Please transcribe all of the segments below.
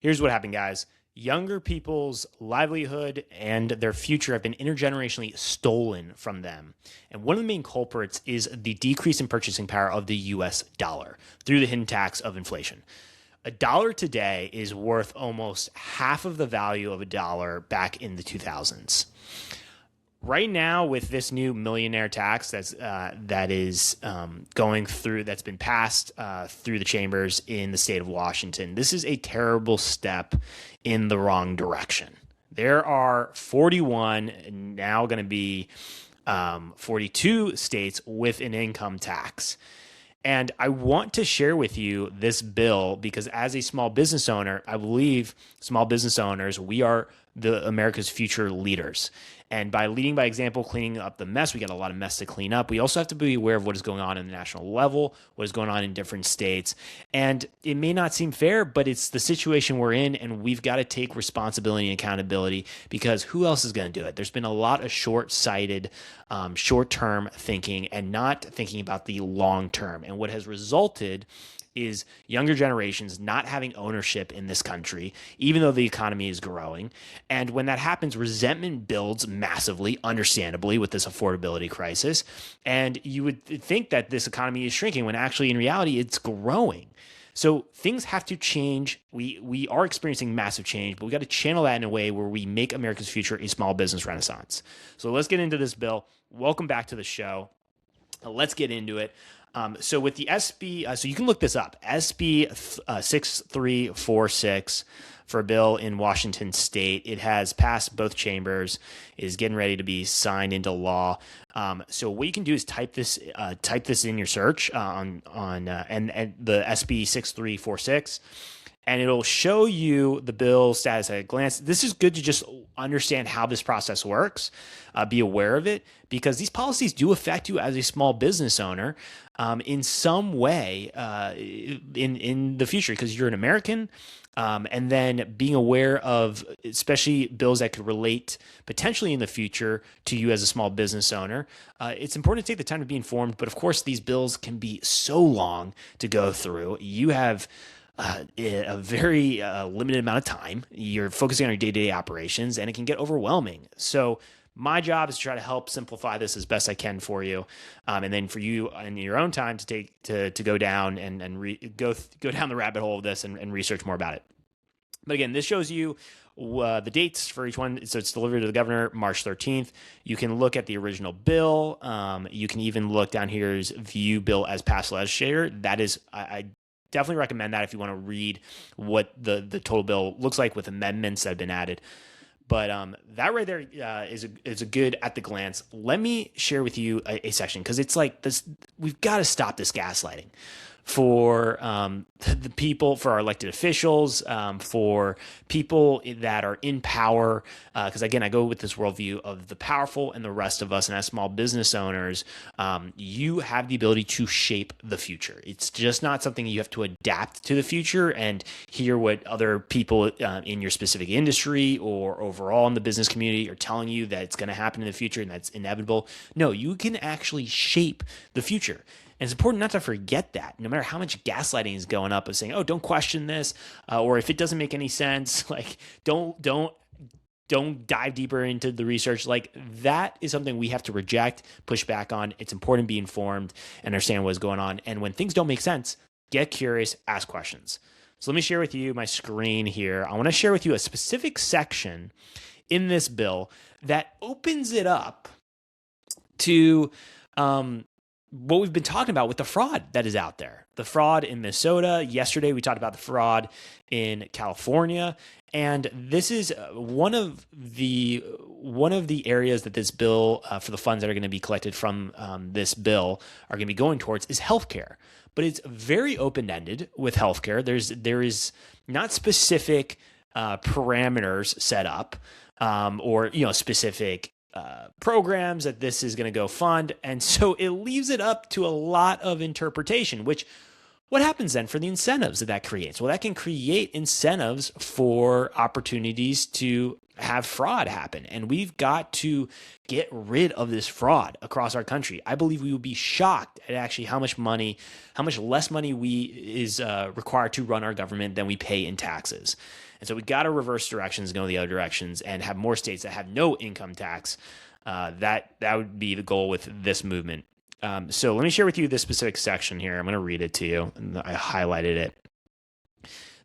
Here's what happened, guys. Younger people's livelihood and their future have been intergenerationally stolen from them. And one of the main culprits is the decrease in purchasing power of the US dollar through the hidden tax of inflation. A dollar today is worth almost half of the value of a dollar back in the 2000s. Right now, with this new millionaire tax that is going through, that's been passed through the chambers in the state of Washington, this is a terrible step in the wrong direction. There are 41, now going to be 42 states with an income tax. And I want to share with you this bill because as a small business owner, I believe small business owners, we are the America's future leaders. And by leading by example, cleaning up the mess, we got a lot of mess to clean up. We also have to be aware of what is going on in the national level, what is going on in different states. And it may not seem fair, but it's the situation we're in, and we've got to take responsibility and accountability because who else is going to do it? There's been a lot of short-sighted, short-term thinking and not thinking about the long term. And what has resulted is younger generations not having ownership in this country, even though the economy is growing. And when that happens, resentment builds massively, understandably, with this affordability crisis. And you would think that this economy is shrinking when actually in reality, it's growing. So things have to change. We are experiencing massive change, but we got to channel that in a way where we make America's future a small business renaissance. So let's get into this bill. Welcome back to the show. Let's get into it. So with the SB, so you can look this up, SB 6346 for a bill in Washington State. It has passed both chambers, is getting ready to be signed into law. So what you can do is type this in your search and the SB 6346. And it'll show you the bill status at a glance. This is good to just understand how this process works, be aware of it, because these policies do affect you as a small business owner in some way in the future, because you're an American. And then being aware of especially bills that could relate potentially in the future to you as a small business owner. It's important to take the time to be informed. But of course, these bills can be so long to go through. You have a very limited amount of time. You're focusing on your day-to-day operations, and it can get overwhelming. So my job is to try to help simplify this as best I can for you, and then for you in your own time to go down and go down the rabbit hole of this and research more about it. But again, this shows you the dates for each one. So it's delivered to the governor March 13th. You can look at the original bill. You can even look down here's view bill as passed legislator. That is, I definitely recommend that if you want to read what the total bill looks like with amendments that have been added. But that right there is a good at the glance. Let me share with you a section because it's like this. We've got to stop this gaslighting for the people, for our elected officials, for people that are in power. Because again, I go with this worldview of the powerful and the rest of us. And as small business owners, you have the ability to shape the future. It's just not something you have to adapt to the future and hear what other people in your specific industry or overall in the business community are telling you that it's going to happen in the future and that's inevitable. No, you can actually shape the future. And it's important not to forget that, no matter how much gaslighting is going up of saying, "Oh, don't question this," or if it doesn't make any sense, like don't dive deeper into the research. Like that is something we have to reject, push back on. It's important to be informed and understand what's going on. And when things don't make sense, get curious, ask questions. So let me share with you my screen here. I want to share with you a specific section in this bill that opens it up to what we've been talking about with the fraud that is out there. The fraud in Minnesota. Yesterday, we talked about the fraud in California. And this is one of the areas that this bill, for the funds that are going to be collected from this bill, are going to be going towards is healthcare. But it's very open-ended with healthcare. There is not specific parameters set up or specific programs that this is going to go fund. And so it leaves it up to a lot of interpretation, which what happens then for the incentives that creates? Well, that can create incentives for opportunities to have fraud happen, and we've got to get rid of this fraud across our country. I believe we would be shocked at actually how much less money is required to run our government than we pay in taxes. And so we got to reverse directions, go the other directions, and have more states that have no income tax. That would be the goal with this movement. So let me share with you this specific section here. I'm going to read it to you. I highlighted it.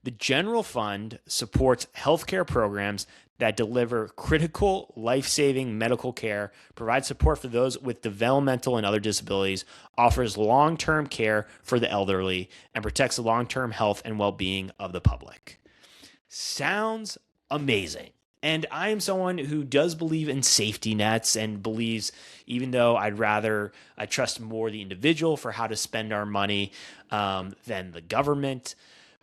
The general fund supports healthcare programs that deliver critical, life-saving medical care, provides support for those with developmental and other disabilities, offers long-term care for the elderly, and protects the long-term health and well-being of the public. Sounds amazing. And I am someone who does believe in safety nets and believes, even though I trust more the individual for how to spend our money than the government.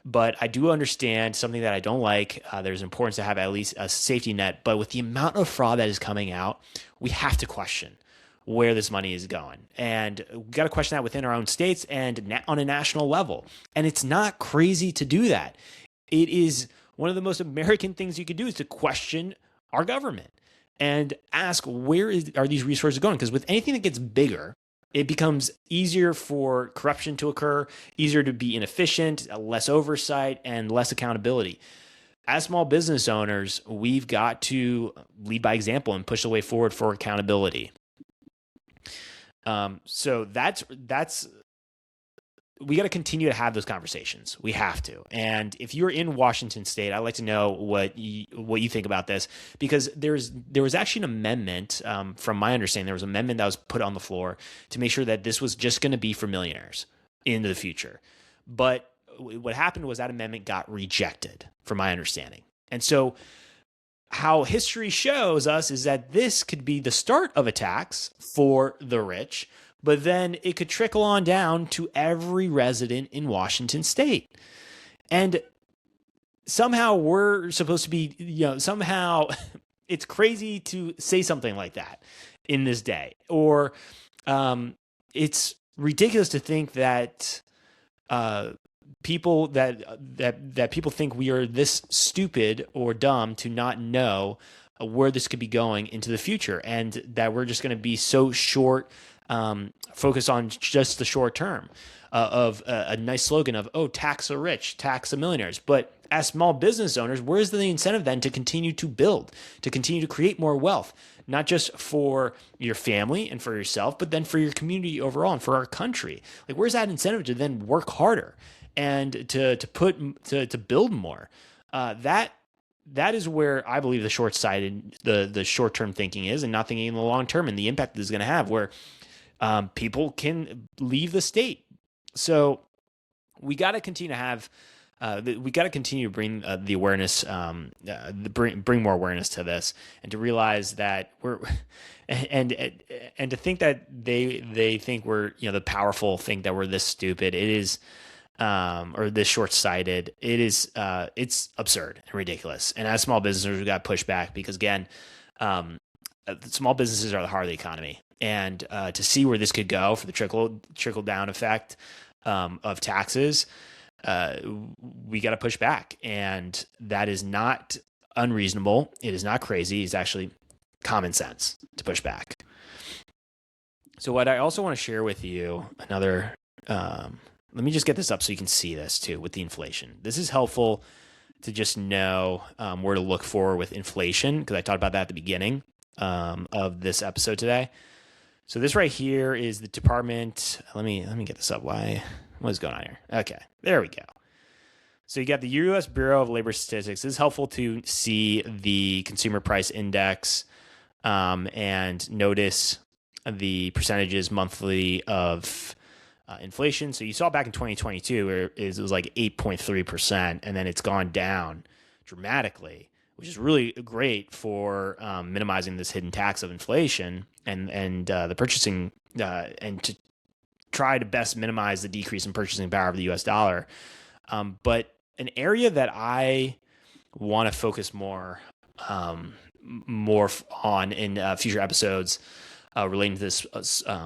But I do understand something that I don't like. There's importance to have at least a safety net. But with the amount of fraud that is coming out, we have to question where this money is going. And we got to question that within our own states and on a national level. And it's not crazy to do that. It is one of the most American things you could do is to question our government and ask are these resources going? Because with anything that gets bigger, it becomes easier for corruption to occur, easier to be inefficient, less oversight, and less accountability. As small business owners, we've got to lead by example and push the way forward for accountability. So that's we got to continue to have those conversations. We have to. And if you're in Washington State, I'd like to know what you think about this, because there was actually an amendment, from my understanding, there was an amendment that was put on the floor to make sure that this was just going to be for millionaires into the future. But what happened was that amendment got rejected, from my understanding. And so how history shows us is that this could be the start of a tax for the rich, but then it could trickle on down to every resident in Washington State. And somehow we're supposed to be, somehow it's crazy to say something like that in this day. Or it's ridiculous to think that people think we are this stupid or dumb to not know where this could be going into the future, and that we're just going to be so short, focus on just the short term of a nice slogan of, tax the rich, tax the millionaires. But as small business owners, where's the incentive then to continue to build, to continue to create more wealth, not just for your family and for yourself, but then for your community overall and for our country? Like, where's that incentive to then work harder and to build more? That is where I believe the short-sighted, the short-term thinking is, and not thinking in the long term and the impact this is going to have, where people can leave the state. So we got to continue to have, we got to continue to bring the awareness, bring more awareness to this, and to realize that and to think that they think we're, the powerful think that we're this stupid. It is. Or this short-sighted, it's absurd and ridiculous. And as small businesses, we got to push back, because again, small businesses are the heart of the economy. And to see where this could go for the trickle down effect of taxes, we got to push back. And that is not unreasonable. It is not crazy. It's actually common sense to push back. So what I also want to share with you, another, let me just get this up so you can see this too with the inflation. This is helpful to just know where to look for with inflation, because I talked about that at the beginning of this episode today. So this right here is the department. Let me get this up. What is going on here? Okay, there we go. So you got the U.S. Bureau of Labor Statistics. This is helpful to see the consumer price index and notice the percentages monthly of inflation. So you saw back in 2022 where it was like 8.3%, and then it's gone down dramatically, which is really great for minimizing this hidden tax of inflation and the purchasing and to try to best minimize the decrease in purchasing power of the U.S. dollar. But an area that I want to focus more on in future episodes relating to this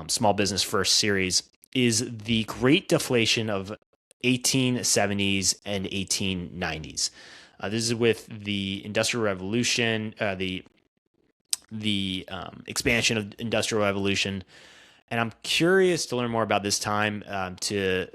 Small Business First series is the Great Deflation of 1870s and 1890s. This is with the Industrial Revolution, the expansion of Industrial Revolution, and I'm curious to learn more about this time to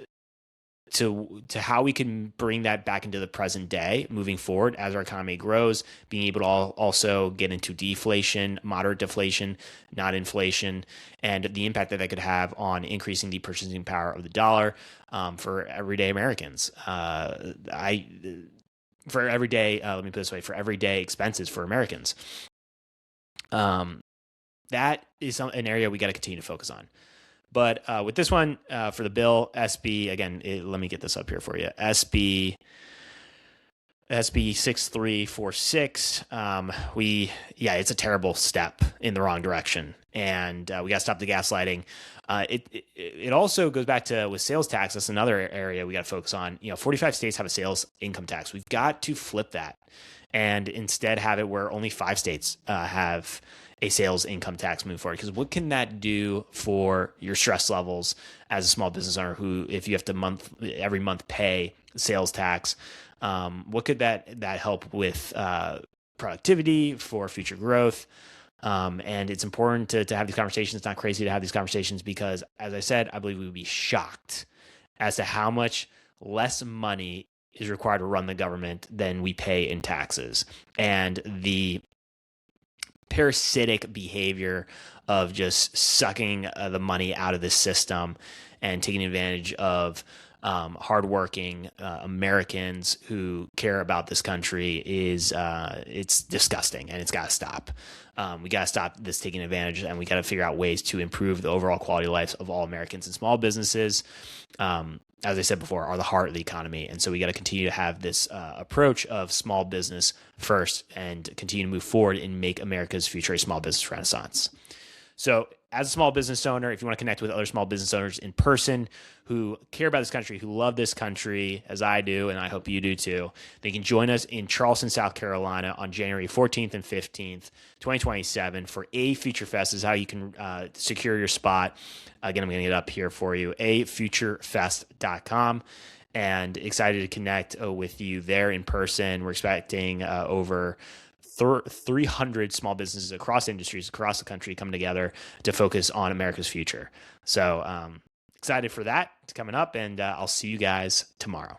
how we can bring that back into the present day moving forward as our economy grows, being able to also get into deflation, moderate deflation, not inflation, and the impact that could have on increasing the purchasing power of the dollar for everyday Americans. For everyday, let me put it this way, for everyday expenses for Americans. That is an area we got to continue to focus on. But with this one, for the bill, SB, again, let me get this up here for you. SB 6346. It's a terrible step in the wrong direction, and we got to stop the gaslighting. It also goes back to with sales tax. That's another area we got to focus on. 45 states have a sales income tax. We've got to flip that, and instead have it where only 5 states have a sales income tax move forward. Because what can that do for your stress levels as a small business owner who, if you have to every month pay sales tax, what could that help with productivity for future growth? And it's important to have these conversations. It's not crazy to have these conversations because, as I said, I believe we would be shocked as to how much less money is required to run the government than we pay in taxes. And the parasitic behavior of just sucking the money out of the system and taking advantage of hardworking Americans who care about this country is it's disgusting, and it's got to stop. We got to stop this taking advantage, and we got to figure out ways to improve the overall quality of life of all Americans. And small businesses, as I said before, are the heart of the economy. And so we got to continue to have this approach of small business first and continue to move forward and make America's future a small business renaissance. So as a small business owner, if you want to connect with other small business owners in person who care about this country, who love this country as I do, and I hope you do too, they can join us in Charleston, South Carolina on January 14th and 15th, 2027 for A Future Fest. This is how you can secure your spot. Again, I'm going to get it up here for you, afuturefest.com. And excited to connect with you there in person. We're expecting over 300 small businesses across industries across the country coming together to focus on America's future. So excited for that. It's coming up, and I'll see you guys tomorrow.